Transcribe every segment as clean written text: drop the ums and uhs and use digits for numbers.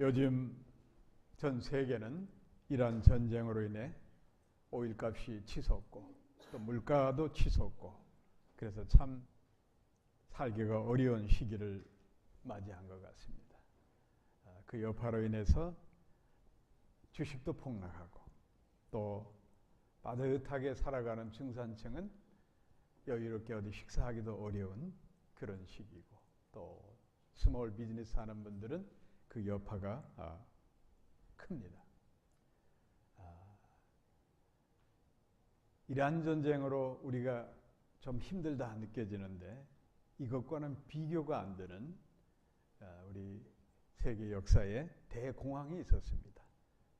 요즘 전 세계는 이란 전쟁으로 인해 오일값이 치솟고 또 물가도 치솟고 그래서 참 살기가 어려운 시기를 맞이한 것 같습니다. 그 여파로 인해서 주식도 폭락하고 또 빠듯하게 살아가는 중산층은 여유롭게 어디 식사하기도 어려운 그런 시기고 또 스몰 비즈니스 하는 분들은 그 여파가 큽니다. 이란 전쟁으로 우리가 좀 힘들다 느껴지는데 이것과는 비교가 안 되는 우리 세계 역사에 대공황이 있었습니다.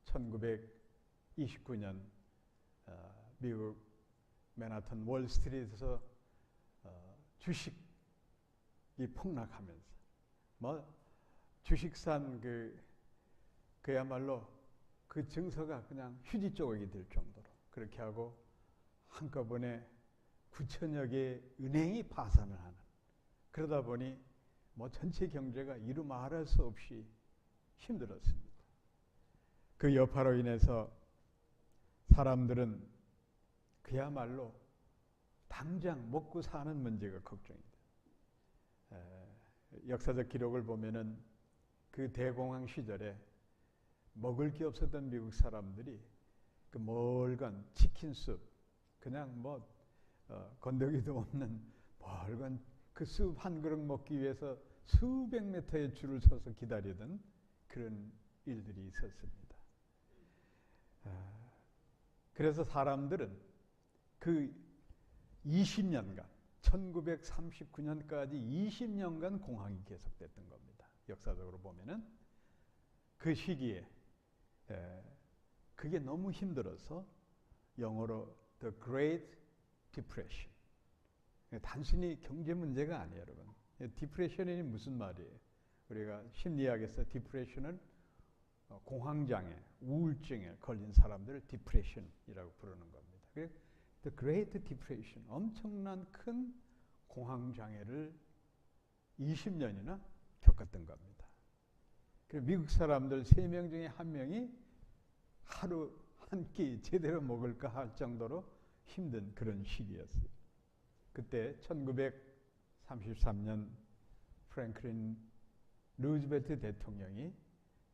1929년 미국 맨하튼 월스트리트에서 주식이 폭락하면서 주식산 그야말로 그 증서가 그냥 휴지 조각이 될 정도로 그렇게 하고 한꺼번에 9천여 개의 은행이 파산을 하는, 그러다 보니 전체 경제가 이루 말할 수 없이 힘들었습니다. 그 여파로 인해서 사람들은 그야말로 당장 먹고 사는 문제가 걱정입니다. 역사적 기록을 보면은 그 대공황 시절에 먹을 게 없었던 미국 사람들이 그 멀건 치킨숲, 그냥 건더기도 없는 멀건 그 숲 한 그릇 먹기 위해서 수백 미터의 줄을 서서 기다리던 그런 일들이 있었습니다. 그래서 사람들은 그 20년간 1939년까지 20년간 공황이 계속됐던 겁니다. 역사적으로 보면은 그 시기에 그게 너무 힘들어서 영어로 The Great Depression. 단순히 경제 문제가 아니에요, 여러분. 디프레션이 무슨 말이에요? 우리가 심리학에서 디프레션은 공황장애, 우울증에 걸린 사람들을 디프레션이라고 부르는 겁니다. The Great Depression, 엄청난 큰 공황장애를 20년이나 겪었던 겁니다. 그리고 미국 사람들 3명 중에 1명이 하루 한 끼 제대로 먹을까 할 정도로 힘든 그런 시기였어요. 그때 1933년 프랭클린 루즈벨트 대통령이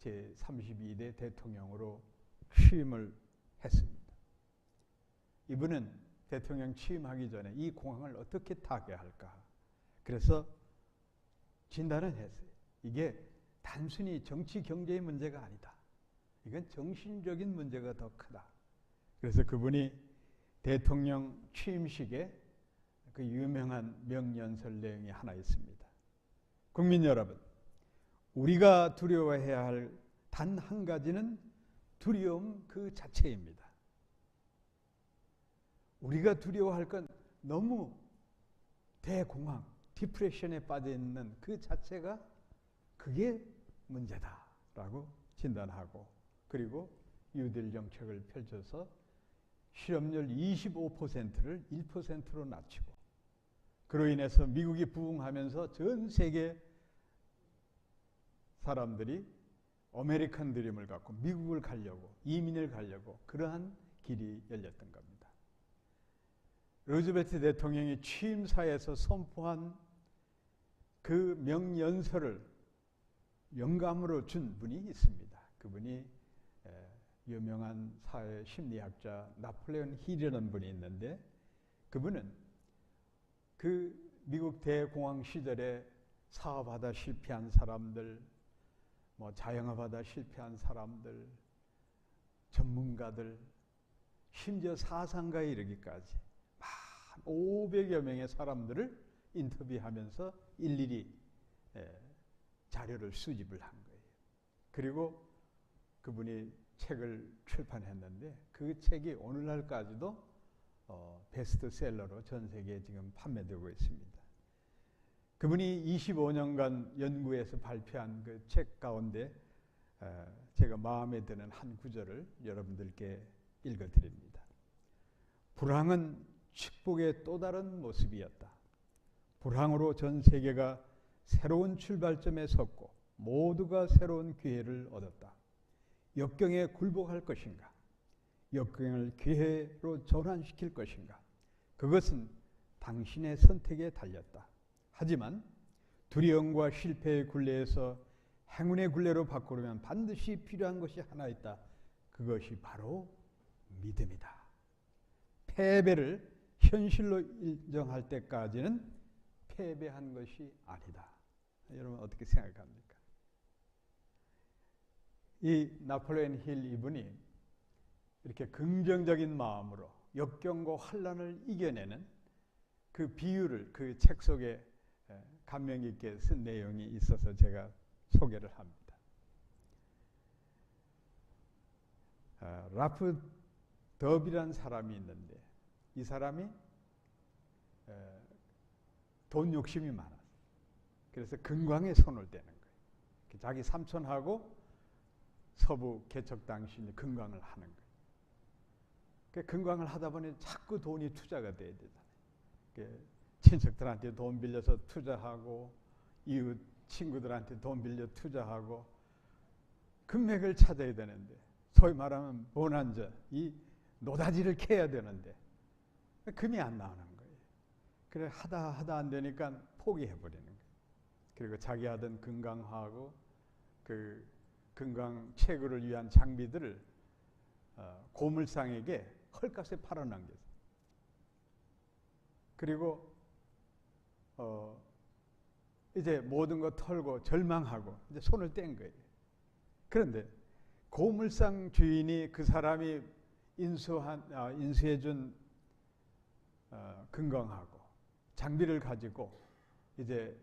제32대 대통령으로 취임을 했습니다. 이분은 대통령 취임하기 전에 이 공황을 어떻게 타개할까? 그래서 진단을 했어요. 이게 단순히 정치 경제의 문제가 아니다. 이건 정신적인 문제가 더 크다. 그래서 그분이 대통령 취임식에 그 유명한 명연설 내용이 하나 있습니다. 국민 여러분, 우리가 두려워해야 할 단 한 가지는 두려움 그 자체입니다. 우리가 두려워할 건 너무 대공황, 디프레션에 빠져 있는 그 자체가 그게 문제다라고 진단하고, 그리고 뉴딜 정책을 펼쳐서 실업률 25%를 1%로 낮추고, 그로 인해서 미국이 부흥하면서 전 세계 사람들이 아메리칸 드림을 갖고 미국을 가려고, 이민을 가려고 그러한 길이 열렸던 겁니다. 루즈벨트 대통령이 취임사에서 선포한 그 명연설을 영감으로 준 분이 있습니다. 그분이 유명한 사회 심리학자 나폴레온 힐이라는 분이 있는데, 그분은 그 미국 대공황 시절에 사업하다 실패한 사람들, 자영업하다 실패한 사람들, 전문가들, 심지어 사상가에 이르기까지 500여 명의 사람들을 인터뷰하면서 일일이 자료를 수집을 한 거예요. 그리고 그분이 책을 출판했는데 그 책이 오늘날까지도 베스트셀러로 전 세계에 지금 판매되고 있습니다. 그분이 25년간 연구해서 발표한 그 책 가운데 제가 마음에 드는 한 구절을 여러분들께 읽어드립니다. 불황은 축복의 또 다른 모습이었다. 불황으로 전 세계가 새로운 출발점에 섰고 모두가 새로운 기회를 얻었다. 역경에 굴복할 것인가? 역경을 기회로 전환시킬 것인가? 그것은 당신의 선택에 달렸다. 하지만 두려움과 실패의 굴레에서 행운의 굴레로 바꾸려면 반드시 필요한 것이 하나 있다. 그것이 바로 믿음이다. 패배를 현실로 인정할 때까지는 패배한 것이 아니다. 여러분 어떻게 생각합니까? 이 나폴레옹 힐 이분이 이렇게 긍정적인 마음으로 역경과 환난을 이겨내는 그 비유를 그 책 속에 감명 있게 쓴 내용이 있어서 제가 소개를 합니다. 라프 더비라는 사람이 있는데 이 사람이 돈 욕심이 많았어요. 그래서 금광에 손을 대는 거예요. 자기 삼촌하고 서부 개척 당시 금광을 하는 거예요. 금광을 하다 보니 자꾸 돈이 투자가 돼야 되잖아요. 친척들한테 돈 빌려서 투자하고 이웃 친구들한테 돈 빌려 투자하고 금맥을 찾아야 되는데 소위 말하면 bonanza, 이 노다지를 캐야 되는데 금이 안 나오는 거예요. 그래 하다 안 되니까 포기해버리는 거예요. 그리고 자기 하던 금강하고 그 금강 채굴을 위한 장비들을 고물상에게 헐값에 팔아넘겼어요. 그리고 이제 모든 거 털고 절망하고 이제 손을 뗀 거예요. 그런데 고물상 주인이 그 사람이 인수해준 금강하고 장비를 가지고 이제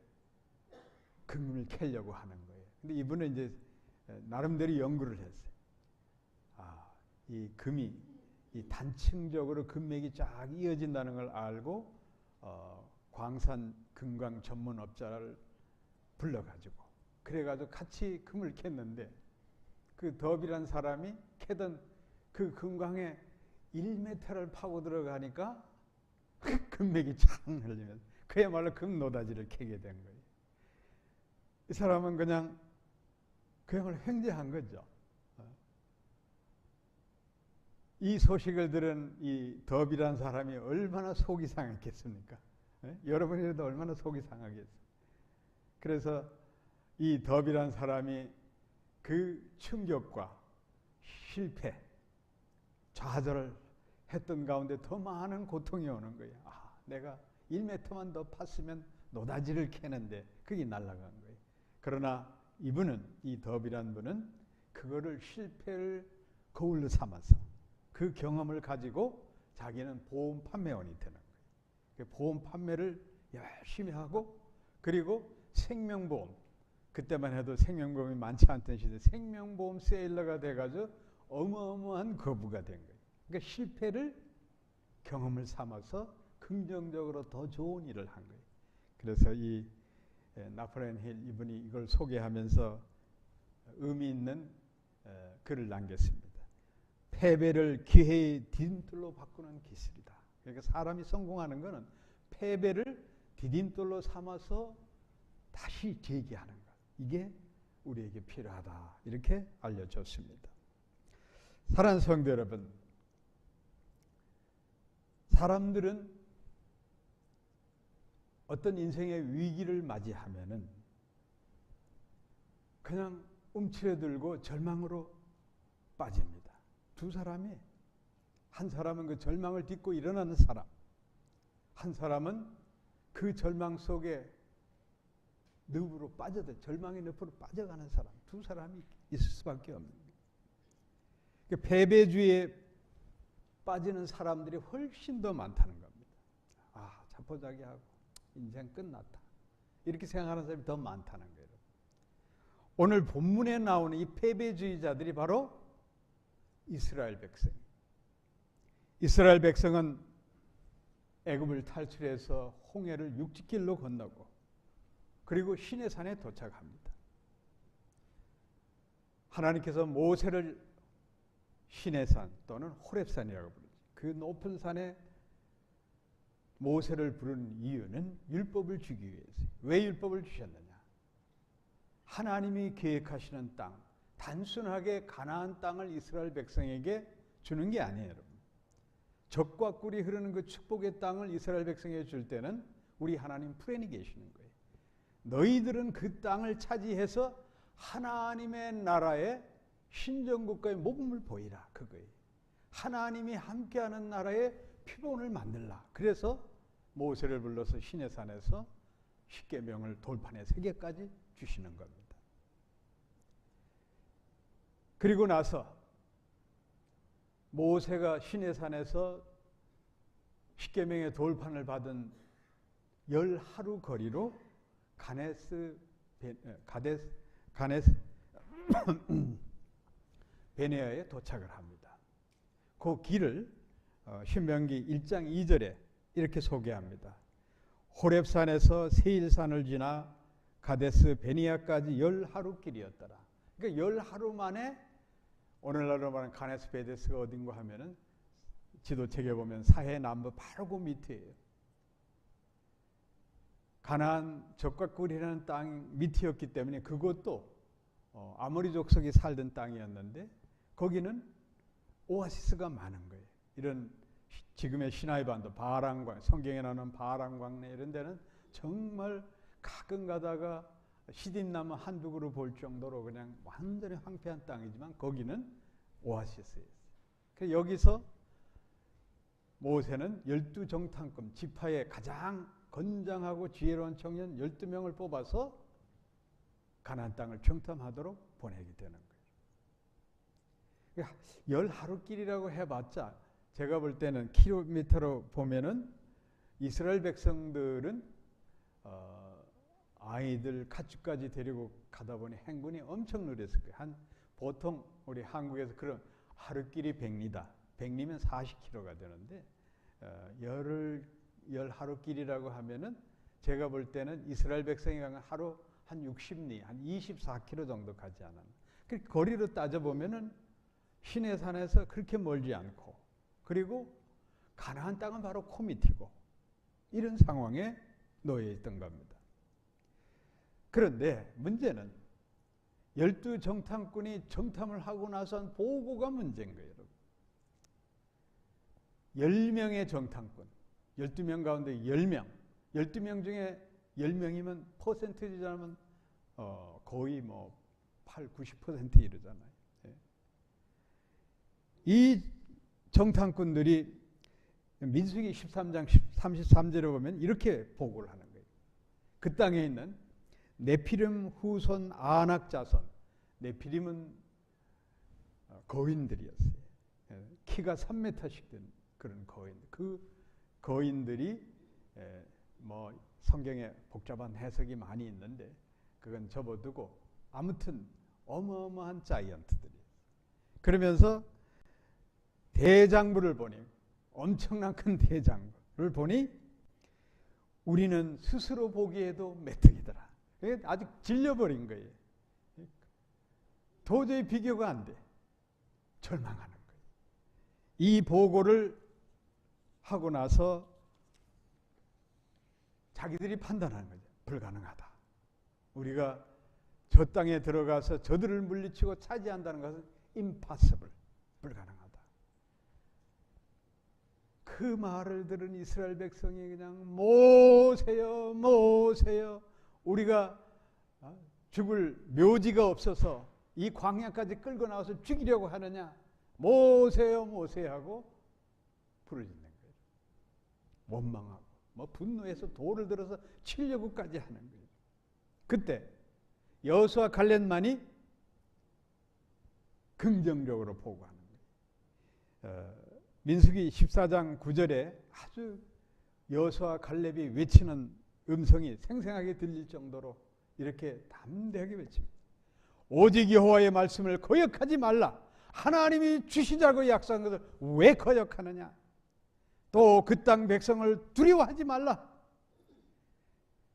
금을 캐려고 하는 거예요. 근데 이분은 이제 나름대로 연구를 했어요. 이 금이 이 단층적으로 금맥이 쫙 이어진다는 걸 알고 광산 금광 전문업자를 불러가지고 그래가지고 같이 금을 캤는데 그 더비란 사람이 캐던 그 금광에 1m를 파고 들어가니까 금맥이 쫙 흘리면서 그야말로 금노다지를 캐게 된 거예요. 이 사람은 그야말로 횡재한 거죠. 이 소식을 들은 이 더비란 사람이 얼마나 속이 상했겠습니까? 여러분이라도 얼마나 속이 상하겠어요. 그래서 이 더비란 사람이 그 충격과 실패, 좌절을 했던 가운데 더 많은 고통이 오는 거예요. 내가 1m만 더 팠으면 노다지를 캐는데 그게 날아간 거예요. 그러나 이분은, 이 더비란 분은 그거를 실패를 거울로 삼아서 그 경험을 가지고 자기는 보험 판매원이 되는 거예요. 보험 판매를 열심히 하고 그리고 생명보험, 그때만 해도 생명보험이 많지 않던 시대 생명보험 세일러가 돼가지고 어마어마한 거부가 된 거예요. 그러니까 실패를 경험을 삼아서 긍정적으로 더 좋은 일을 한 거예요. 그래서 이 나폴레옹 힐 이분이 이걸 소개하면서 의미 있는 글을 남겼습니다. 패배를 기회의 디딤돌로 바꾸는 기술이다. 그러니까 사람이 성공하는 것은 패배를 디딤돌로 삼아서 다시 재기하는 것. 이게 우리에게 필요하다. 이렇게 알려줬습니다. 사랑하는 성도 여러분, 사람들은 어떤 인생의 위기를 맞이하면은 그냥 움츠러들고 절망으로 빠집니다. 두 사람이, 한 사람은 그 절망을 딛고 일어나는 사람, 한 사람은 그 절망 속에 늪으로 절망의 늪으로 빠져가는 사람, 두 사람이 있을 수밖에 없는 거예요. 그러니까 패배주의에 빠지는 사람들이 훨씬 더 많다는 겁니다. 자포자기하고 인생 끝났다, 이렇게 생각하는 사람이 더 많다는 거예요. 오늘 본문에 나오는 이 패배주의자들이 바로 이스라엘 백성. 이스라엘 백성은 애굽을 탈출해서 홍해를 육지길로 건너고 그리고 시내산에 도착합니다. 하나님께서 모세를 시내산 또는 호렙산이라고 부르죠. 그 높은 산에 모세를 부른 이유는 율법을 주기 위해서요. 왜 율법을 주셨느냐? 하나님이 계획하시는 땅, 단순하게 가나안 땅을 이스라엘 백성에게 주는 게 아니에요, 여러분. 젖과 꿀이 흐르는 그 축복의 땅을 이스라엘 백성에게 줄 때는 우리 하나님 프랜이 계시는 거예요. 너희들은 그 땅을 차지해서 하나님의 나라의 신정국가의 모범을 보이라, 그거예요. 하나님이 함께하는 나라의 표본을 만들라. 그래서 모세를 불러서 시내산에서 십계명을 돌판에 3개까지 주시는 겁니다. 그리고 나서 모세가 시내산에서 십계명의 돌판을 받은 10하루 거리로 가데스 베네아에 도착을 합니다. 그 길을 신명기 1장 2절에 이렇게 소개합니다. 호렙산에서 세일산을 지나 가데스 베네아까지 10하루 길이었더라. 그러니까 10하루 만에 오늘날로 말하는 가데스 베네아가 어딘가 하면은 지도책에 보면 사해 남부 바로 그 밑에예요. 가나안 젖과 꿀이라는 땅 밑이었기 때문에 그것도 아모리 족속이 살던 땅이었는데 거기는 오아시스가 많은 거예요. 이런 지금의 시나이 반도, 바람광, 성경에 나오는 바람광내 이런 데는 정말 가끔 가다가 시딘나무 한두 그루 볼 정도로 그냥 완전히 황폐한 땅이지만 거기는 오아시스예요. 그래서 여기서 모세는 12정탐꾼, 지파의 가장 건장하고 지혜로운 청년 12명을 뽑아서 가나안 땅을 정탐하도록 보내게 되는 거예요. 10하루 길이라고 해봤자 제가 볼 때는 킬로미터로 보면은 이스라엘 백성들은 아이들 가축까지 데리고 가다 보니 행군이 엄청 느렸을 거예요. 보통 우리 한국에서 그런 하루길이 100리다. 100리면 40km가 되는데 10하루 길이라고 하면은 제가 볼 때는 이스라엘 백성이 가면 하루 한 60리, 한 24km 정도 가지 않았나. 그 거리로 따져보면은 시내산에서 그렇게 멀지 않고 그리고 가나안 땅은 바로 코밑이고 이런 상황에 놓여 있던 겁니다. 그런데 문제는 12정탐꾼이 정탐을 하고 나서 보고가 문제인 거예요. 여러분. 10명의 정탐꾼, 12명 가운데 10명, 12명 중에 10명이면 퍼센트지자면 거의 뭐 8, 90% 이르잖아요. 예. 이 정탐꾼들이 민수기 13장 33절에 보면 이렇게 보고를 하는 거예요. 그 땅에 있는 네피림 후손 아낙 자손, 네피림은 거인들이었어요. 키가 3m씩 된 그런 거인들. 그 거인들이 뭐 성경에 복잡한 해석이 많이 있는데 그건 접어두고 아무튼 어마어마한 자이언트들이에요. 그러면서 대장부를 보니 엄청난 큰 대장부를 보니 우리는 스스로 보기에도 메뚜기더라. 아직 질려버린 거예요. 도저히 비교가 안 돼. 절망하는 거예요. 이 보고를 하고 나서 자기들이 판단하는 거죠. 불가능하다. 우리가 저 땅에 들어가서 저들을 물리치고 차지한다는 것은 impossible. 불가능하다. 그 말을 들은 이스라엘 백성이 그냥 모세여 모세여 우리가 죽을 묘지가 없어서 이 광야까지 끌고 나와서 죽이려고 하느냐 모세여 모세하고 부르짖는 거예요. 원망하고 뭐 분노해서 돌을 들어서 치려고까지 하는 거예요. 그때 여호수아 갈렙만이 긍정적으로 보고하는 거예요. 민수기 14장 9절에 아주 여호수아 갈렙이 외치는 음성이 생생하게 들릴 정도로 이렇게 담대하게 외칩니다. 오직 여호와의 말씀을 거역하지 말라. 하나님이 주시자고 약속한 것을 왜 거역하느냐. 또 그 땅 백성을 두려워하지 말라.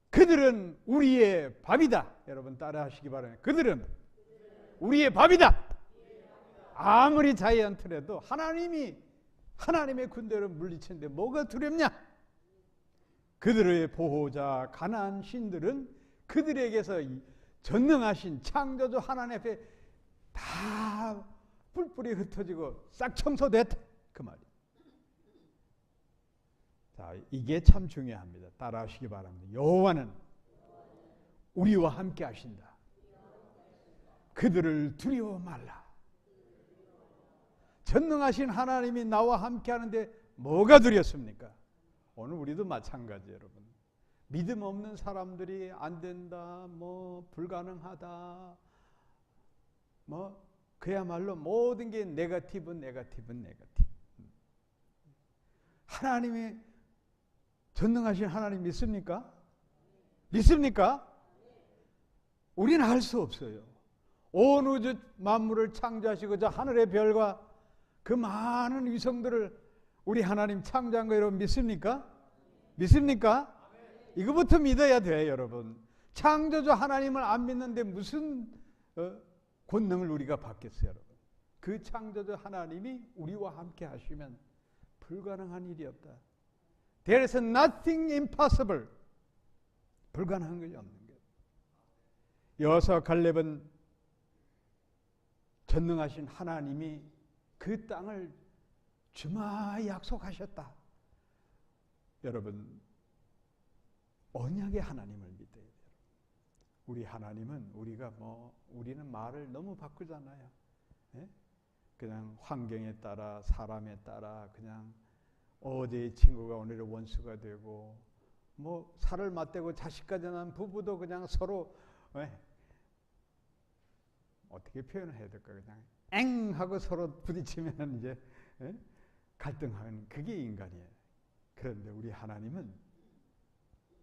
그들은 우리의 밥이다. 여러분 따라하시기 바랍니다. 그들은 우리의 밥이다. 아무리 자이언트라도 하나님의 군대를 물리치는데 뭐가 두렵냐? 그들의 보호자 가나안 신들은 그들에게서 전능하신 창조주 하나님 앞에 다 뿔뿔이 흩어지고 싹 청소됐다 그 말이에요. 자, 이게 참 중요합니다. 따라하시기 바랍니다. 여호와는 우리와 함께 하신다. 그들을 두려워 말라. 전능하신 하나님이 나와 함께 하는데 뭐가 두렵습니까? 오늘 우리도 마찬가지예요, 여러분. 믿음 없는 사람들이 안 된다, 뭐 불가능하다, 뭐 그야말로 모든 게 네거티브. 하나님이 전능하신 하나님 믿습니까? 믿습니까? 우리는 알 수 없어요. 온 우주 만물을 창조하시고 저 하늘의 별과 그 많은 위성들을 우리 하나님 창조한 거 여러분 믿습니까? 믿습니까? 이거부터 믿어야 돼요, 여러분. 창조주 하나님을 안 믿는데 무슨 권능을 우리가 받겠어요, 여러분. 그 창조주 하나님이 우리와 함께 하시면 불가능한 일이 없다. There is nothing impossible. 불가능한 것이 없는 거예요. 여호수아 갈렙은 전능하신 하나님이 그 땅을 주마에 약속하셨다. 여러분, 언약의 하나님을 믿어야 돼요. 우리 하나님은 우리는 말을 너무 바꾸잖아요. 예? 그냥 환경에 따라 사람에 따라 그냥 어제의 친구가 오늘의 원수가 되고 뭐 살을 맞대고 자식까지 난 부부도 그냥 서로 어떻게 표현을 해야 될까? 그냥 엥 하고 서로 부딪히면 이제 갈등하는 그게 인간이에요. 그런데 우리 하나님은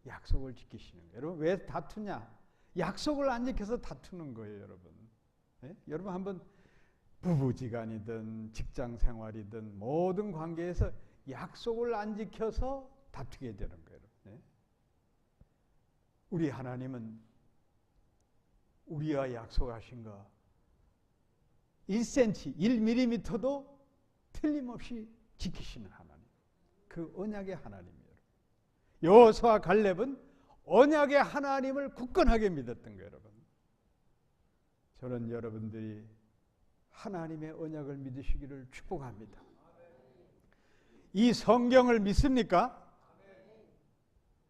약속을 지키시는 거예요. 여러분 왜 다투냐? 약속을 안 지켜서 다투는 거예요, 여러분. 여러분 한번 부부지간이든 직장생활이든 모든 관계에서 약속을 안 지켜서 다투게 되는 거예요. 우리 하나님은 우리와 약속하신 거 1cm, 1mm도 틀림없이 지키시는 하나님. 그 언약의 하나님이에요. 여호수아 갈렙은 언약의 하나님을 굳건하게 믿었던 거예요, 여러분. 저는 여러분들이 하나님의 언약을 믿으시기를 축복합니다. 이 성경을 믿습니까?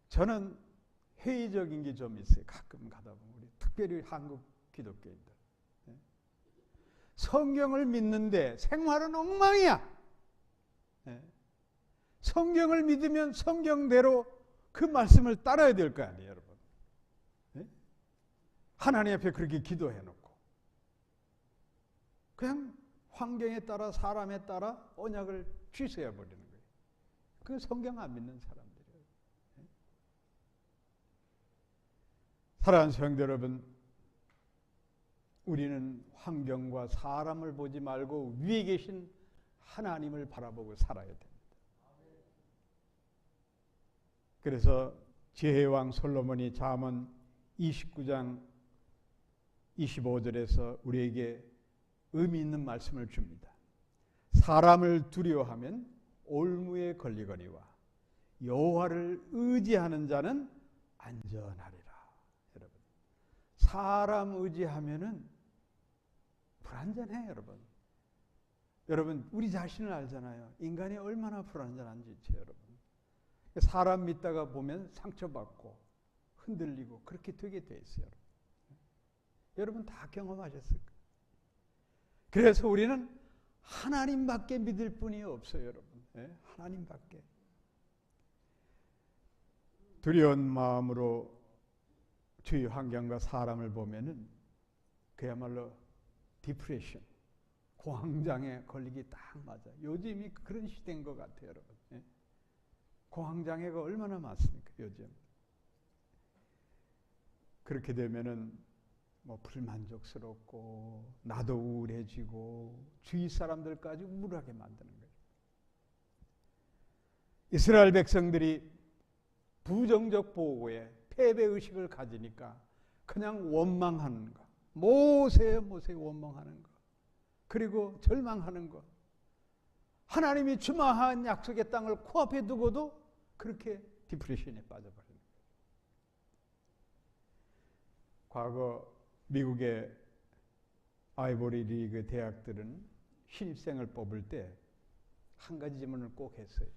저는 회의적인 게 좀 있어요. 가끔 가다 보면 우리 특별히 한국 기독교인들 성경을 믿는데 생활은 엉망이야. 성경을 믿으면 성경대로 그 말씀을 따라야 될 거 아니에요, 여러분. 하나님 앞에 그렇게 기도해놓고 그냥 환경에 따라 사람에 따라 언약을 취소해 버리는 거예요. 그 성경 안 믿는 사람들이에요. 사랑하는 성도 여러분, 우리는 환경과 사람을 보지 말고 위에 계신 하나님을 바라보고 살아야 됩니다. 그래서 지혜의 왕 솔로몬이 잠언 29장 25절에서 우리에게 의미 있는 말씀을 줍니다. 사람을 두려워하면 올무에 걸리거니와 여호와를 의지하는 자는 안전하리라. 여러분, 사람 의지하면은 불안전해요, 여러분. 여러분, 우리 자신을 알잖아요. 인간이 얼마나 불안전한지, 여러분. 사람 믿다가 보면 상처받고 흔들리고 그렇게 되게 돼 있어요. 여러분 다 경험하셨을 거예요. 그래서 우리는 하나님밖에 믿을 뿐이 없어요, 여러분. 하나님밖에. 두려운 마음으로 주위 환경과 사람을 보면은 그야말로 디프레션, 공황장애 걸리기 딱 맞아요. 요즘이 그런 시대인 것 같아요, 여러분. 공황장애가 얼마나 많습니까, 요즘. 그렇게 되면은 뭐 불만족스럽고 나도 우울해지고 주위 사람들까지 우울하게 만드는 거예요. 이스라엘 백성들이 부정적 보고에 패배의식을 가지니까 그냥 원망하는 거. 모세 원망하는 거. 그리고 절망하는 거. 하나님이 주마한 약속의 땅을 코앞에 두고도 그렇게 디프레션에 빠져버리는 거예요. 과거 미국의 아이보리 리그 대학들은 신입생을 뽑을 때 한 가지 질문을 꼭 했어요.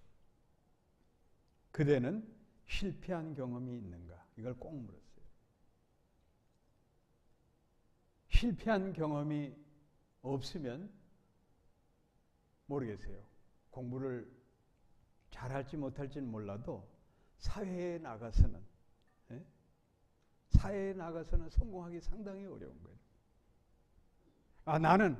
그대는 실패한 경험이 있는가? 이걸 꼭 물었어요. 실패한 경험이 없으면 모르겠어요. 공부를 잘할지 못할지는 몰라도 사회에 나가서는 성공하기 상당히 어려운 거예요. 나는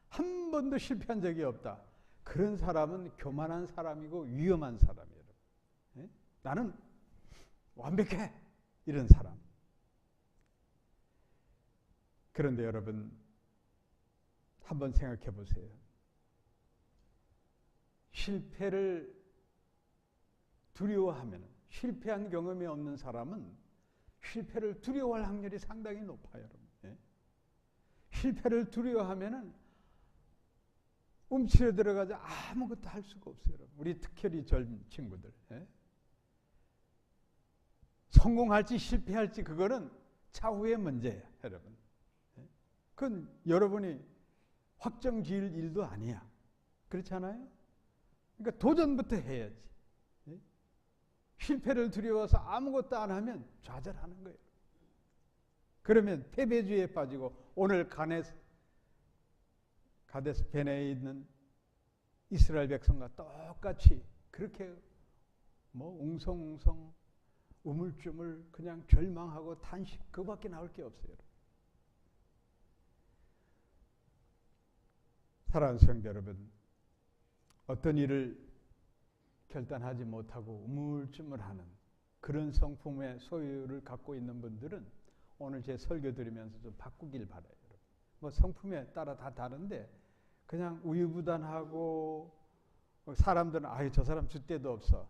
한 번도 실패한 적이 없다. 그런 사람은 교만한 사람이고 위험한 사람이에요. 나는 완벽해. 이런 사람. 그런데 여러분, 한번 생각해 보세요. 실패를 두려워하면, 실패한 경험이 없는 사람은 실패를 두려워할 확률이 상당히 높아요. 여러분. 실패를 두려워하면은 움츠려 들어가서 아무것도 할 수가 없어요. 여러분. 우리 특별히 젊은 친구들. 성공할지 실패할지 그거는 차후의 문제예요. 여러분. 그건 여러분이 확정 지을 일도 아니야. 그렇지 않아요? 그러니까 도전부터 해야지. 실패를 두려워서 아무것도 안 하면 좌절하는 거예요. 그러면 패배주의에 빠지고 오늘 가데스 베네에 있는 이스라엘 백성과 똑같이 그렇게 웅성웅성 우물쭈물 그냥 절망하고 탄식 그밖에 나올 게 없어요. 사랑하는 성도 여러분, 어떤 일을 결단하지 못하고 우물쭈물하는 그런 성품의 소유를 갖고 있는 분들은 오늘 제 설교 들으면서 좀 바꾸길 바라요. 성품에 따라 다 다른데 그냥 우유부단하고 사람들은 저 사람 줏대도 없어.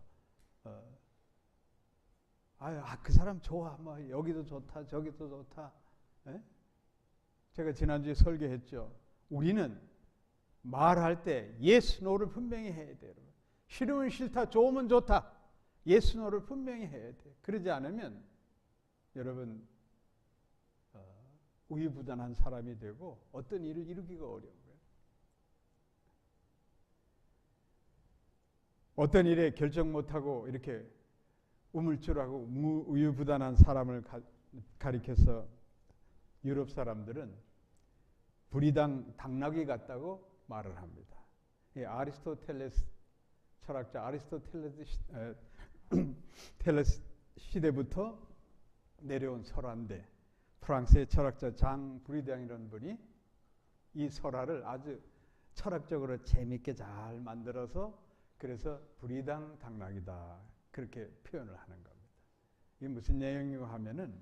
그 사람 좋아. 여기도 좋다. 저기도 좋다. 제가 지난주에 설교했죠. 우리는 말할 때 yes, no를 분명히 해야 돼요. 싫으면 싫다, 좋으면 좋다. yes, no를 분명히 해야 돼. 그러지 않으면 여러분 우유부단한 사람이 되고 어떤 일을 이루기가 어려운 거예요. 어떤 일에 결정 못하고 이렇게 우물쭈하고 우유부단한 사람을 가리켜서 유럽 사람들은 불이당 당나귀 같다고 말을 합니다. 아리스토텔레스 철학자 아리스토텔레스 시대부터 내려온 설화인데 프랑스의 철학자 장 브리당이라는 분이 이 설화를 아주 철학적으로 재미있게 잘 만들어서 그래서 불이당 당나귀다 그렇게 표현을 하는 겁니다. 이게 무슨 내용이고 하면은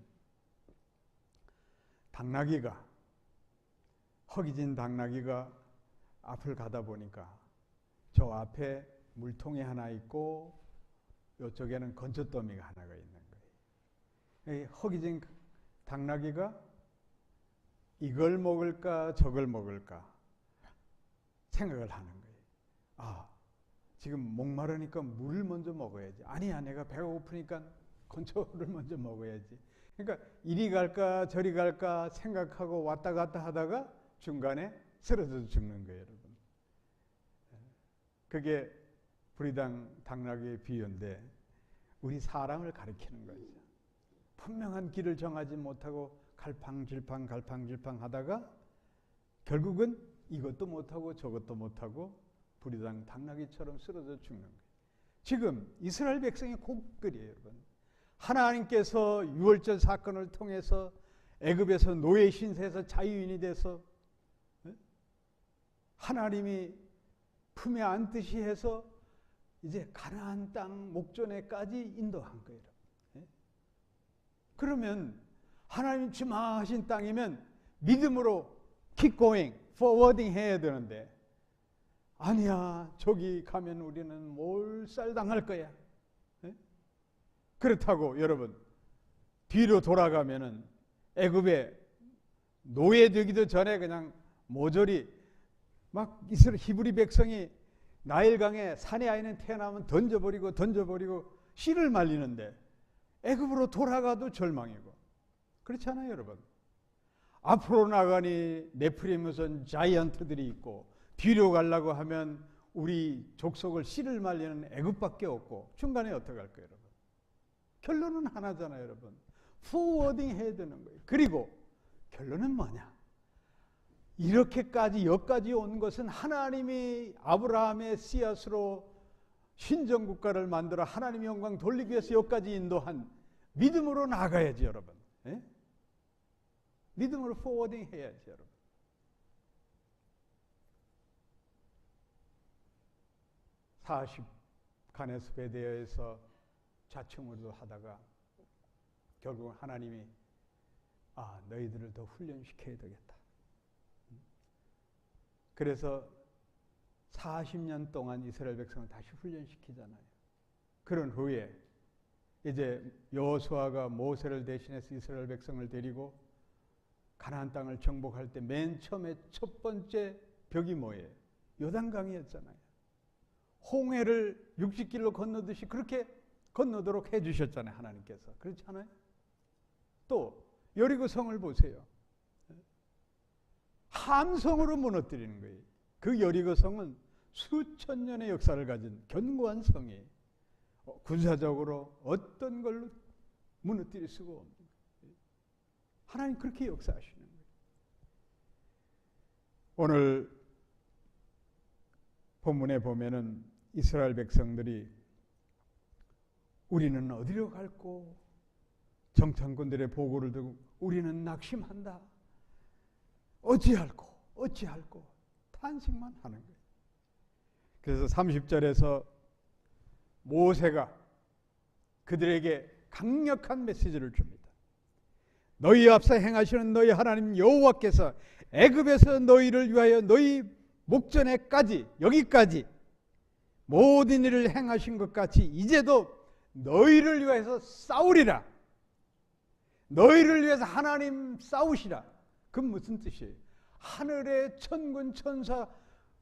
허기진 당나귀가 앞을 가다 보니까 저 앞에 물통이 하나 있고 이쪽에는 건초더미가 하나가 있는 거예요. 이 허기진 당나귀가 이걸 먹을까 저걸 먹을까 생각을 하는 거예요. 지금 목마르니까 물을 먼저 먹어야지. 아니야, 내가 배가 고프니까 건초를 먼저 먹어야지. 그러니까 이리 갈까 저리 갈까 생각하고 왔다 갔다 하다가 중간에 쓰러져 죽는 거예요, 여러분. 그게 불이당 당나귀의 비유인데 우리 사람을 가리키는 거죠. 분명한 길을 정하지 못하고 갈팡질팡 하다가 결국은 이것도 못하고 저것도 못하고 불이당 당나귀처럼 쓰러져 죽는 거예요. 지금 이스라엘 백성이 그들이에요, 여러분. 하나님께서 유월절 사건을 통해서 애굽에서 노예 신세에서 자유인이 돼서 하나님이 품에 안듯이 해서 이제 가나안 땅 목전에까지 인도한 거예요. 그러면 하나님 주마하신 땅이면 믿음으로 keep going, forwarding 해야 되는데 아니야, 저기 가면 우리는 몰살당할 거야. 그렇다고 여러분 뒤로 돌아가면은 애굽에 노예되기도 전에 그냥 모조리 막 이스라엘 히브리 백성이 나일강에 산의 아이는 태어나면 던져버리고 씨를 말리는데 애굽으로 돌아가도 절망이고 그렇지 않아요, 여러분? 앞으로 나가니 네프림 무슨 자이언트들이 있고, 뒤로 가려고 하면 우리 족속을 씨를 말리는 애굽밖에 없고, 중간에 어떻게 할 거예요, 여러분? 결론은 하나잖아요, 여러분. 포워딩 해야 되는 거예요. 그리고 결론은 뭐냐? 이렇게까지 여기까지 온 것은 하나님이 아브라함의 씨앗으로 신정국가를 만들어 하나님의 영광 돌리기 위해서 여기까지 인도한 믿음으로 나가야지, 여러분. 예? 믿음으로 포워딩 해야지, 여러분. 가네스 베데아에서 좌충우돌 하다가 결국 하나님이 너희들을 더 훈련시켜야 되겠다. 그래서 40년 동안 이스라엘 백성을 다시 훈련시키잖아요. 그런 후에 이제 여호수아가 모세를 대신해서 이스라엘 백성을 데리고 가나안 땅을 정복할 때 맨 처음에 첫 번째 벽이 뭐예요? 요단강이었잖아요. 홍해를 60길로 건너듯이 그렇게 건너도록 해주셨잖아요, 하나님께서. 그렇지 않아요? 또 여리고 성을 보세요. 함성으로 무너뜨리는 거예요. 그 여리고 성은 수천 년의 역사를 가진 견고한 성이에요. 군사적으로 어떤 걸로 무너뜨릴 수가 없는 거예요. 하나님 그렇게 역사하시는 거예요. 오늘 본문에 보면은 이스라엘 백성들이 우리는 어디로 갈고, 정탐꾼들의 보고를 듣고 우리는 낙심한다. 어찌할꼬 탄식만 하는 거예요. 그래서 30절에서 모세가 그들에게 강력한 메시지를 줍니다. 너희 앞서 행하시는 너희 하나님 여호와께서 애굽에서 너희를 위하여 너희 목전에까지 여기까지 모든 일을 행하신 것 같이 이제도 너희를 위해서 싸우리라. 너희를 위해서 하나님 싸우시라. 그건 무슨 뜻이에요? 하늘의 천군 천사,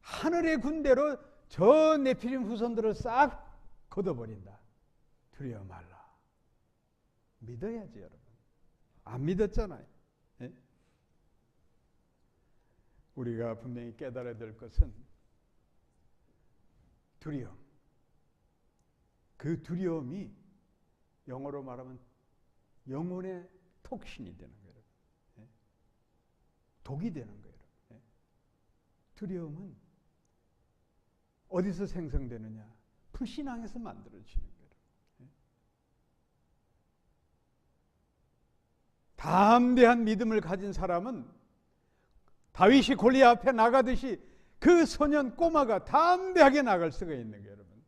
하늘의 군대로 저 네피림 후손들을 싹 걷어버린다. 두려워 말라. 믿어야지, 여러분. 안 믿었잖아요. 예? 우리가 분명히 깨달아야 될 것은 두려움. 그 두려움이 영어로 말하면 영혼의 톡신이 되는 거예요. 예? 독이 되는 거예요. 예? 두려움은 어디서 생성되느냐? 불신앙에서 만들어지는 거예요. 예? 담대한 믿음을 가진 사람은 다윗이 골리앗 앞에 나가듯이 그 소년 꼬마가 담대하게 나갈 수가 있는 거예요, 여러분.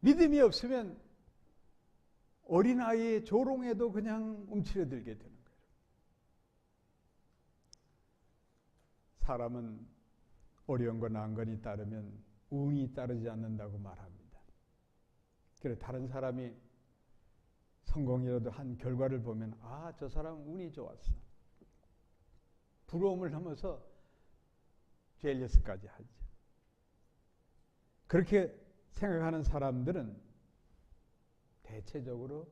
믿음이 없으면 어린아이의 조롱에도 그냥 움츠러들게 되는 거예요. 사람은 어려운 난관이 따르면 운이 따르지 않는다고 말합니다. 그래 다른 사람이 성공이라도 한 결과를 보면 저 사람은 운이 좋았어. 부러움을 넘어서 젤리스까지 하죠. 그렇게 생각하는 사람들은 대체적으로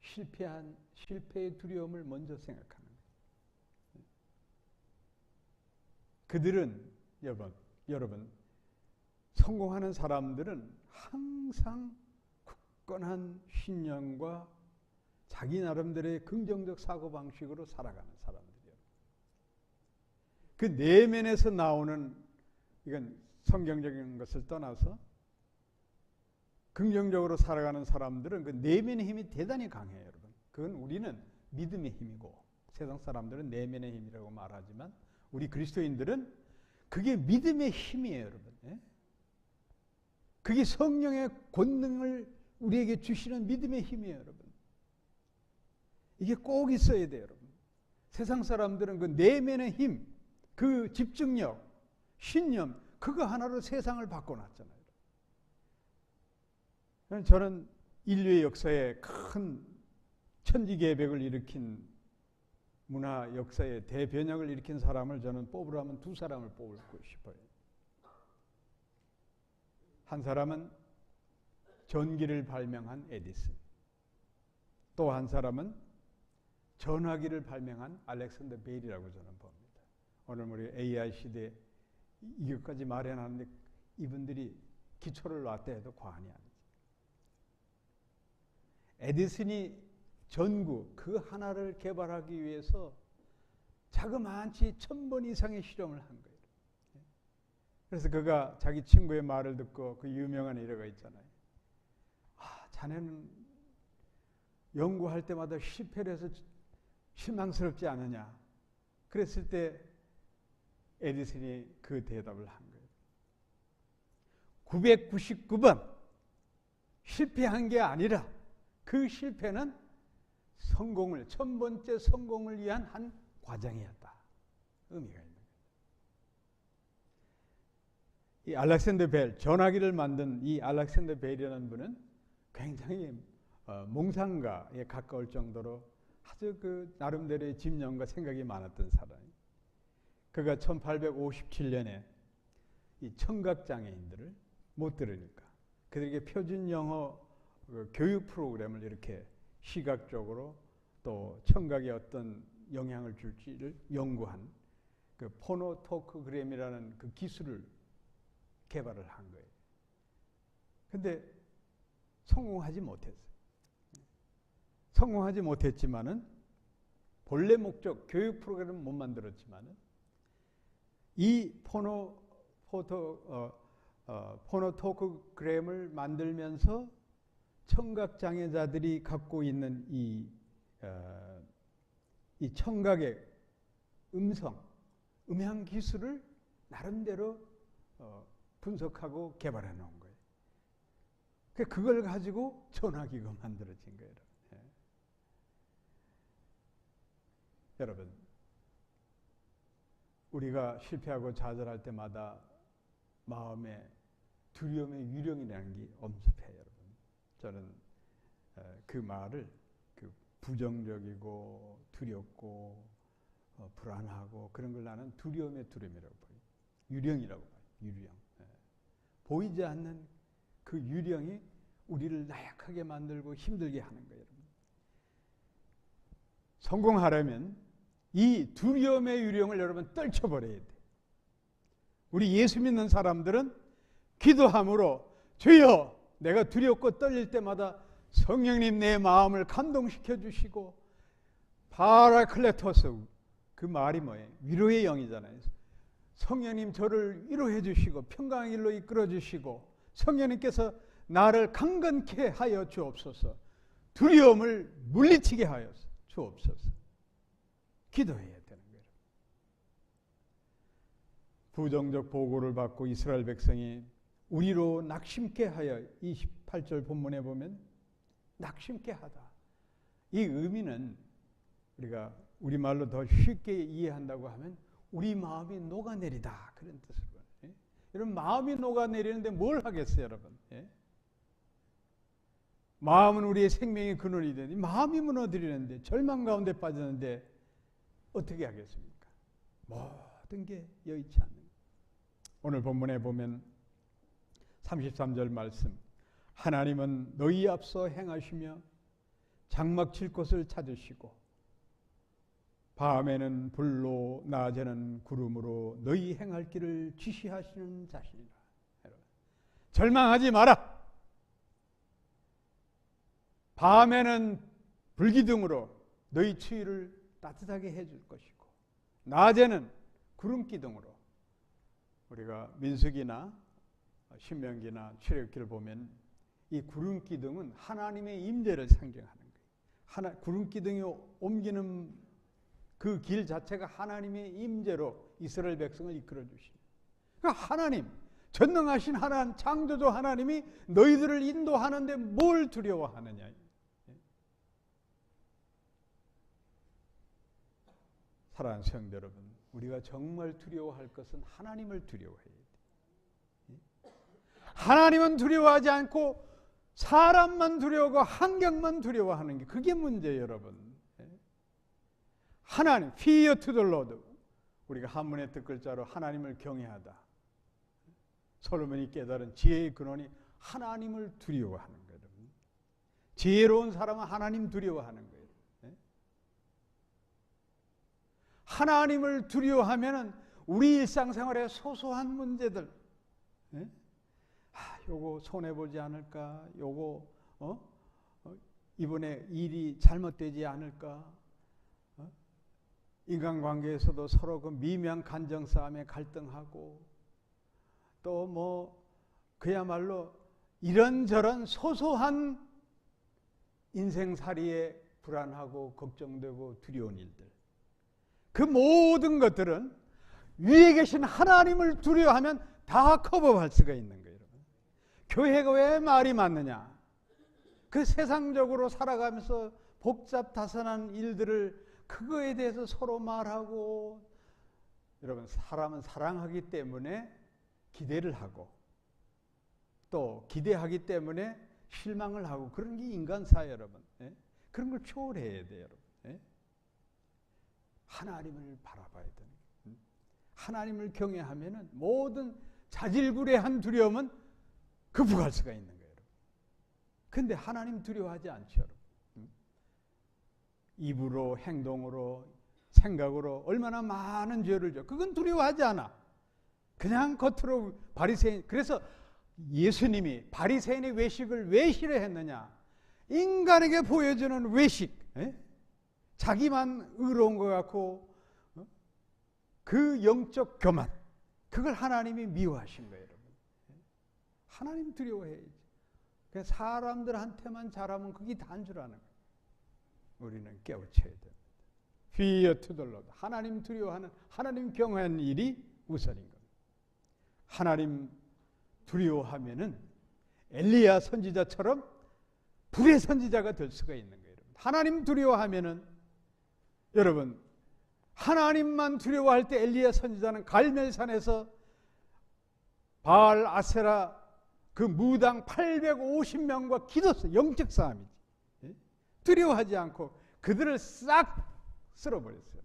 실패의 두려움을 먼저 생각하는 거예요. 그들은 여러분 성공하는 사람들은 항상 굳건한 신념과 자기 나름대로의 긍정적 사고방식으로 살아가는 사람들이에요. 그 내면에서 나오는, 이건 성경적인 것을 떠나서 긍정적으로 살아가는 사람들은 그 내면의 힘이 대단히 강해요, 여러분. 그건 우리는 믿음의 힘이고 세상 사람들은 내면의 힘이라고 말하지만 우리 그리스도인들은 그게 믿음의 힘이에요, 여러분. 예? 그게 성령의 권능을 우리에게 주시는 믿음의 힘이에요, 여러분. 이게 꼭 있어야 돼요, 여러분. 세상 사람들은 그 내면의 힘, 그 집중력, 신념, 그거 하나로 세상을 바꿔놨잖아요. 저는 인류의 역사에 큰 천지개벽을 일으킨 문화 역사의 대변혁을 일으킨 사람을 저는 뽑으라면 두 사람을 뽑고 싶어요. 한 사람은 전기를 발명한 에디슨, 또 한 사람은 전화기를 발명한 알렉산더 벨이라고 저는 봅니다. 오늘 우리 AI 시대에 이것까지 마련하는데 이분들이 기초를 놨다 해도 과언이 아니죠. 에디슨이 전구 그 하나를 개발하기 위해서 자그마치 1000번 이상의 실험을 한 거예요. 그래서 그가 자기 친구의 말을 듣고 그 유명한 일화가 있잖아요. 자네는 연구할 때마다 실패를 해서 실망스럽지 않느냐. 그랬을 때 에디슨이 그 대답을 한 거예요. 999번 실패한 게 아니라 그 실패는 성공을, 1000번째 성공을 위한 한 과정이었다. 의미가 있는 거예요. 이 알렉산더 벨, 전화기를 만든 이 알렉산더 벨이라는 분은 굉장히 몽상가에 가까울 정도로 아주 그 나름대로의 집념과 생각이 많았던 사람이에요. 그가 1857년에 이 청각장애인들을 못 들으니까 그들에게 표준 영어 교육 프로그램을 이렇게 시각적으로 또 청각에 어떤 영향을 줄지를 연구한 그 포노토크그램이라는 그 기술을 개발을 한 거예요. 근데 성공하지 못했어요. 성공하지 못했지만은 본래 목적 교육 프로그램은 못 만들었지만은 이 포노토크그램을 만들면서 청각장애자들이 갖고 있는 이 청각의 음향 기술을 나름대로 분석하고 개발해 놓은 거예요. 그걸 가지고 전화기가 만들어진 거예요. 여러분, 우리가 실패하고 좌절할 때마다 마음에 두려움의 유령이라는 게 엄습해요, 여러분. 저는 그 말을 부정적이고 두렵고 불안하고 그런 걸 나는 두려움의 두려움이라고 봐요. 유령이라고 봐요. 유령. 보이지 않는 그 유령이 우리를 나약하게 만들고 힘들게 하는 거예요, 여러분. 성공하려면 이 두려움의 유령을 여러분 떨쳐버려야 돼. 우리 예수 믿는 사람들은 기도함으로 주여 내가 두렵고 떨릴 때마다 성령님 내 마음을 감동시켜 주시고 파라클레토스 그 말이 뭐예요? 위로의 영이잖아요. 성령님 저를 위로해 주시고 평강의 길로 이끌어 주시고 성령님께서 나를 강건케 하여 주옵소서. 두려움을 물리치게 하여 주옵소서. 기도해야 되는 거예요. 부정적 보고를 받고 이스라엘 백성이 우리로 낙심케 하여 28절 본문에 보면 낙심케 하다. 이 의미는 우리가 우리말로 더 쉽게 이해한다고 하면 우리 마음이 녹아내리다 그런 뜻으로. 여러분 마음이 녹아내리는데 뭘 하겠어요, 여러분? 마음은 우리의 생명의 근원이 되니 마음이 무너뜨리는데 절망 가운데 빠졌는데 어떻게 하겠습니까? 모든 게 여의치 않는 거예요. 오늘 본문에 보면 33절 말씀 하나님은 너희 앞서 행하시며 장막 칠 곳을 찾으시고 밤에는 불로 낮에는 구름으로 너희 행할 길을 지시하시는 자신이라. 절망하지 마라. 밤에는 불기둥으로 너희 추위를 따뜻하게 해줄 것이고 낮에는 구름기둥으로 우리가 민수기나 신명기나 출애굽기를 보면 이 구름기둥은 하나님의 임재를 상징하는 거예요. 구름기둥이 옮기는 그 길 자체가 하나님의 임재로 이스라엘 백성을 이끌어 주시는. 그러니까 하나님, 전능하신 하나님, 창조주 하나님이 너희들을 인도하는데 뭘 두려워하느냐. 사랑하는 성도 여러분, 우리가 정말 두려워할 것은 하나님을 두려워해야 돼요. 하나님은 두려워하지 않고 사람만 두려워하고 환경만 두려워하는 게 그게 문제예요, 여러분. 하나님, fear to the Lord. 우리가 한문의 뜻글자로 하나님을 경외하다. 솔로몬이 깨달은 지혜의 근원이 하나님을 두려워하는 거예요. 지혜로운 사람은 하나님 두려워하는 거예요. 하나님을 두려워하면은 우리 일상생활의 소소한 문제들, 예? 요거 손해보지 않을까? 요거 이번에 일이 잘못되지 않을까? 인간관계에서도 서로 그 미묘한 감정싸움에 갈등하고, 또 뭐 그야말로 이런저런 소소한 인생살이에 불안하고 걱정되고 두려운 일들, 그 모든 것들은 위에 계신 하나님을 두려워하면 다 커버할 수가 있는 거예요. 여러분. 교회가 왜 말이 많느냐? 그 세상적으로 살아가면서 복잡다산한 일들을 그거에 대해서 서로 말하고, 여러분 사람은 사랑하기 때문에 기대를 하고, 또 기대하기 때문에 실망을 하고, 그런 게 인간사예요, 여러분. 예? 그런 걸 초월해야 돼요, 여러분. 예? 하나님을 바라봐야 되는 거예요. 하나님을 경외하면은 모든 자질구레한 두려움은 극복할 수가 있는 거예요, 여러분. 근데 하나님 두려워하지 않죠, 여러분. 입으로, 행동으로, 생각으로 얼마나 많은 죄를 져. 그건 두려워하지 않아. 그냥 겉으로 바리새인. 그래서 예수님이 바리새인의 외식을 왜 싫어했느냐? 인간에게 보여주는 외식, 에? 자기만 의로운 것 같고, 그 영적 교만, 그걸 하나님이 미워하신 거예요, 여러분. 하나님 두려워해야지. 그냥 사람들한테만 잘하면 그게 다인 줄 아는 거예요. 우리는 깨우쳐야 됩니다. Fear to the Lord. 하나님 두려워하는, 하나님 경외하는 일이 우선인 겁니다. 하나님 두려워하면은 엘리야 선지자처럼 불의 선지자가 될 수가 있는 거예요. 여러분. 하나님 두려워하면은, 여러분, 하나님만 두려워할 때 엘리야 선지자는 갈멜산에서 바알 아세라 그 무당 850명과 기도했어요. 영적 싸움이지. 예? 두려워하지 않고 그들을 싹 쓸어버렸어요.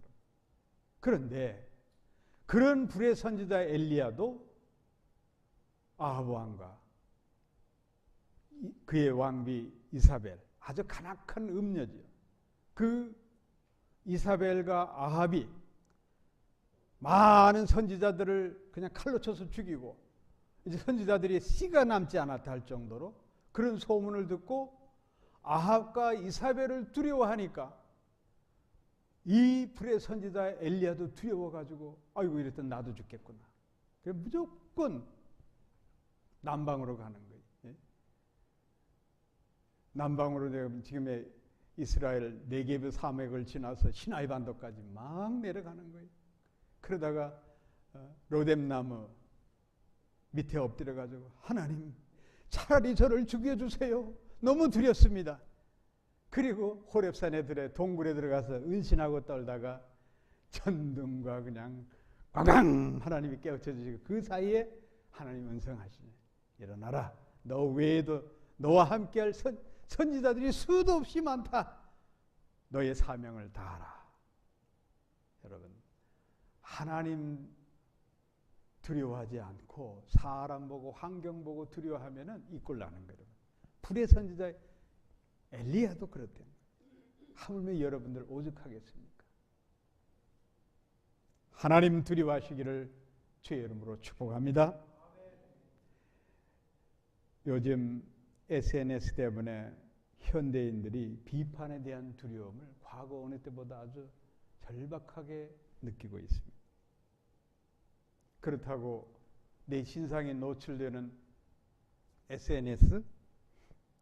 그런데 그런 불의 선지자 엘리야도 아합 왕과 그의 왕비 이사벨, 아주 간악한 음녀지요. 그 이사벨과 아합이 많은 선지자들을 그냥 칼로 쳐서 죽이고, 이제 선지자들이 씨가 남지 않았다 할 정도로 그런 소문을 듣고 아합과 이사벨을 두려워하니까 이 불의 선지자 엘리야도 두려워가지고, 아이고 이랬더니 나도 죽겠구나. 그래서 무조건 남방으로 가는 거예요. 예? 남방으로 지금의 이스라엘 네게브 사맥을 지나서 시나이 반도까지 막 내려가는 거예요. 그러다가 로뎀나무 밑에 엎드려가지고, 하나님 차라리 저를 죽여주세요. 너무 두렵습니다. 그리고 호렙산에 동굴에 들어가서 은신하고 떨다가 천둥과 그냥 꽝꽝 하나님이 깨우쳐 주시고, 그 사이에 하나님 음성하시네. 일어나라. 너 외에도 너와 함께할 선지자들이 수도 없이 많다. 너의 사명을 다하라. 여러분, 하나님 두려워하지 않고 사람 보고 환경 보고 두려워하면은 이 꼴 나는 거예요. 불의 선지자 엘리야도 그렇대요. 하물며 여러분들 오죽하겠습니까? 하나님 두려워하시기를 주의 이름으로 축복합니다. 요즘 SNS 때문에 현대인들이 비판에 대한 두려움을 과거 어느 때보다 아주 절박하게 느끼고 있습니다. 그렇다고 내 신상이 노출되는 SNS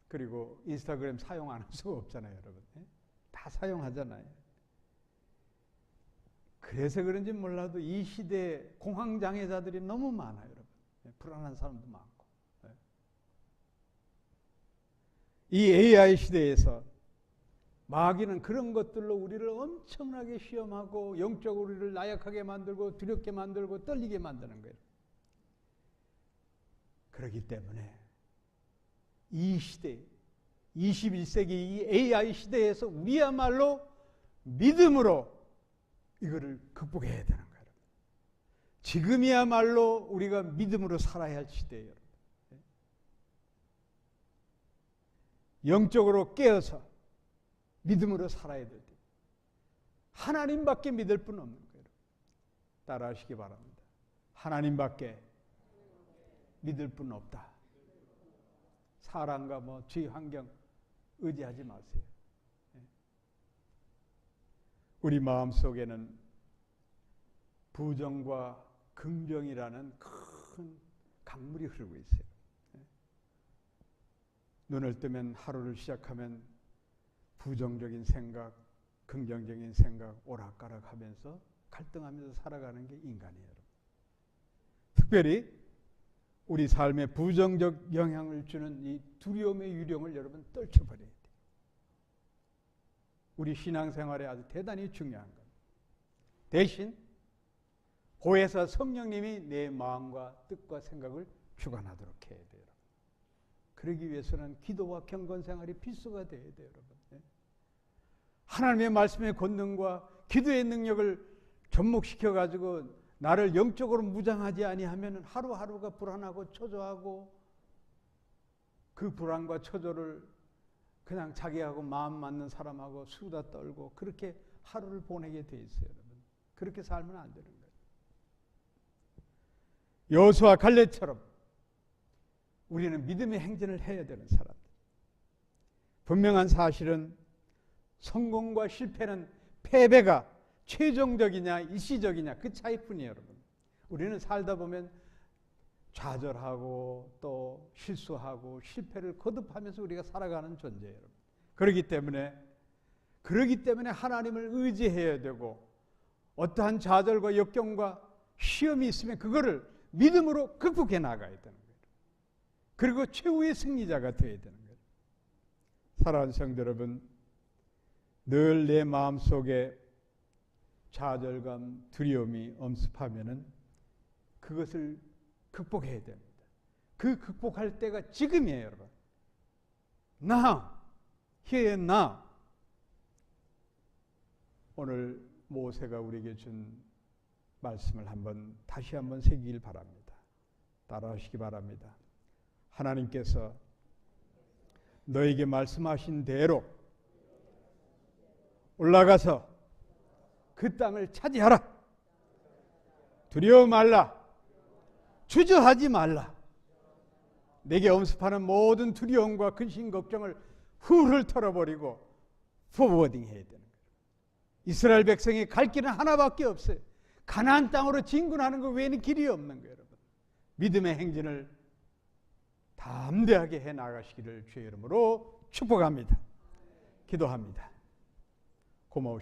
그리고 인스타그램 사용 안 할 수가 없잖아요, 여러분. 다 사용하잖아요. 그래서 그런지 몰라도 이 시대에 공황장애자들이 너무 많아요, 여러분. 불안한 사람도 많고. 이 AI 시대에서 마귀는 그런 것들로 우리를 엄청나게 시험하고 영적으로 우리를 나약하게 만들고 두렵게 만들고 떨리게 만드는 거예요. 그렇기 때문에 이 시대, 21세기 이 AI 시대에서 우리야말로 믿음으로 이거를 극복해야 되는 거예요. 지금이야말로 우리가 믿음으로 살아야 할 시대예요. 영적으로 깨어서 믿음으로 살아야 될 때 하나님밖에 믿을 분 없는 거예요. 따라하시기 바랍니다. 하나님밖에 믿을 분 없다. 사람과 뭐 주위 환경 의지하지 마세요. 우리 마음속에는 부정과 긍정이라는 큰 강물이 흐르고 있어요. 눈을 뜨면 하루를 시작하면 부정적인 생각, 긍정적인 생각 오락가락하면서 갈등하면서 살아가는 게 인간이에요. 특별히 우리 삶에 부정적 영향을 주는 이 두려움의 유령을 여러분 떨쳐버려야 돼요. 우리 신앙생활에 아주 대단히 중요한 겁니다. 대신 보혜사 성령님이 내 마음과 뜻과 생각을 주관하도록 해야 돼요. 그러기 위해서는 기도와 경건생활이 필수가 돼야 돼요. 여러분. 하나님의 말씀의 권능과 기도의 능력을 접목시켜가지고 나를 영적으로 무장하지 아니하면 하루하루가 불안하고 초조하고 그 불안과 초조를 그냥 자기하고 마음 맞는 사람하고 수다 떨고 그렇게 하루를 보내게 돼 있어요. 여러분. 그렇게 살면 안 되는 거예요. 여호수아 갈렙처럼 우리는 믿음의 행진을 해야 되는 사람들. 분명한 사실은 성공과 실패는 패배가 최종적이냐 일시적이냐 그 차이뿐이에요. 여러분. 우리는 살다 보면 좌절하고 또 실수하고 실패를 거듭하면서 우리가 살아가는 존재예요. 여러분. 그렇기 때문에 하나님을 의지해야 되고 어떠한 좌절과 역경과 시험이 있으면 그거를 믿음으로 극복해 나가야 되는 거예요. 그리고 최후의 승리자가 되어야 되는 거예요. 사랑하는 성도 여러분, 늘 내 마음속에 좌절감, 두려움이 엄습하면은 그것을 극복해야 됩니다. 그 극복할 때가 지금이에요, 여러분. Now, here and now. 오늘 모세가 우리에게 준 말씀을 다시 한번 새기길 바랍니다. 따라하시기 바랍니다. 하나님께서 너에게 말씀하신 대로 올라가서 그 땅을 차지하라. 두려워 말라. 주저하지 말라. 내게 엄습하는 모든 두려움과 근심 걱정을 훌훌 털어버리고 포워딩 해야 되는 거예요. 이스라엘 백성이 갈 길은 하나밖에 없어요. 가나안 땅으로 진군하는 것 외에는 길이 없는 거예요. 여러분. 믿음의 행진을 담대하게 해 나가시기를 주의 이름으로 축복합니다. 기도합니다. 고마우십니다.